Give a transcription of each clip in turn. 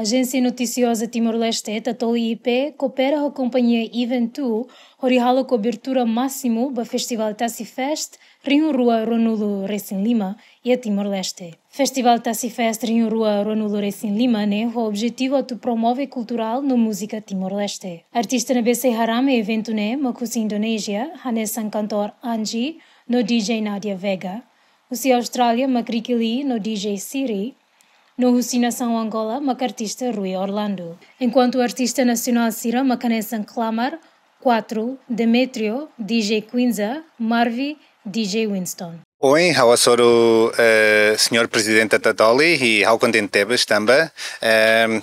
Agência noticiosa Timor-Leste, Tatoli IP, coopera com a companhia Eventu, orihala cobertura máximo do Festival Tassi Fest, Rio Rua Ronulo Racing Lima e a Timor-Leste. Festival Tassi Fest Rio Rua Ronulo Racing Lima, o objetivo de promover cultural no música Timor-Leste. Artista na BC Haram e evento Makusi Indonésia, Hanesan cantor Angie, no DJ Nadia Vega, Russia Austrália, Makrikili, no DJ Siri, no Nação Angola, artista Rui Orlando. Enquanto o artista nacional Sira, Macanessan Clamar, 4, Demetrio, DJ Quinza, Marvi, DJ Winston. Oi, eu sou senhor presidente da Tatoli e ao contente tebas também.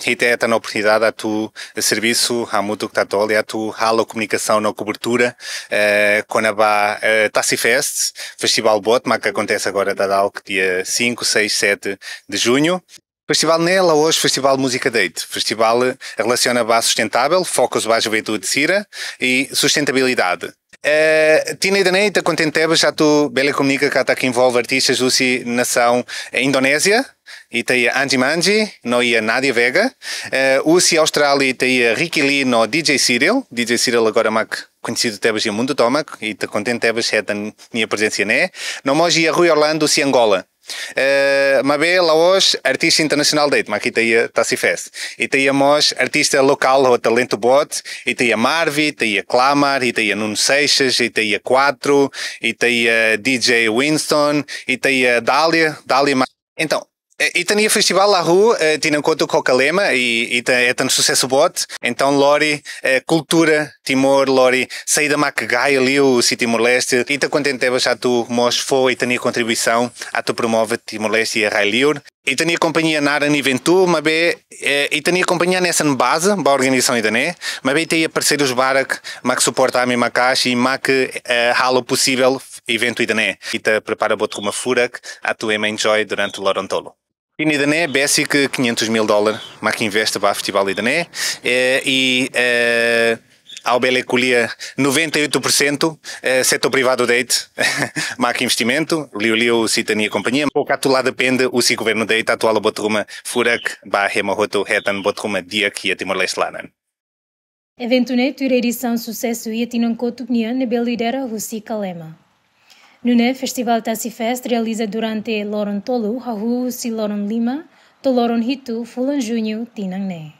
E tem a oportunidade a tu serviço a muito Tatoli, a tu halo comunicação na cobertura com a Tassi Fest, Festival Bot, que acontece agora da dia 5, 6, 7 de junho. Festival nela hoje, Festival Música Date. Festival relaciona a sustentável, focos a juventude de Sira e sustentabilidade. Tina Idaneta contente já tu bela comunica que aqui envolve artistas do nação Indonésia e tem a Angie Manji no ia Nadia Vega Usi Austrália tem a Ricky Lee no DJ Cyril agora mais conhecido tebas e mundo tomac e te contente tebas é a minha presença né no moji a Rui Orlando si Angola Mabel Laos, artista internacional date, mas aqui tem a Tassi Fest. E tem a Mos, artista local, o talento bot. E tem a Marvi, tem a Clamar, e tem a Nuno Seixas, e tem a 4, e tem a DJ Winston, e tem a Dália. Então, e tem o festival lá rua, tinha conta com o Calema e é um sucesso bot. Então, Lori, cultura, Timor, Lori, saída Macagai ali, o Timor-Leste. E está contente de já tu mos foi e tem a contribuição a tu promove Timor-Leste e a Rai Liur. E tem a companhia Nara Niventu, mas e tem a companhia nessa base, a organização ainda né, mas tem a parceiros Barak, mas que suporta a minha Macaxi e mas que halo possível evento ainda né. E te prepara botar uma furak a tu enjoy durante o Lorontolo. E Idané, basic $500 mil, mas que investe para o festival Idané e ao Bele colhia 98% setor privado date, mas que investimento, Liu Citania companhia, pouco a lá depende o governo date atual botruma furak ba hemahoto hetan botruma dia que a Timor-Leste lá. Evento tua edição sucesso e tinan cotubnia ne lidera Russi Kalema. No Festival Tassi Fest realiza durante Loron Tolu, Hahu si Loron Lima, to Loron Hitu, Fulan Junho, Tinang Ne.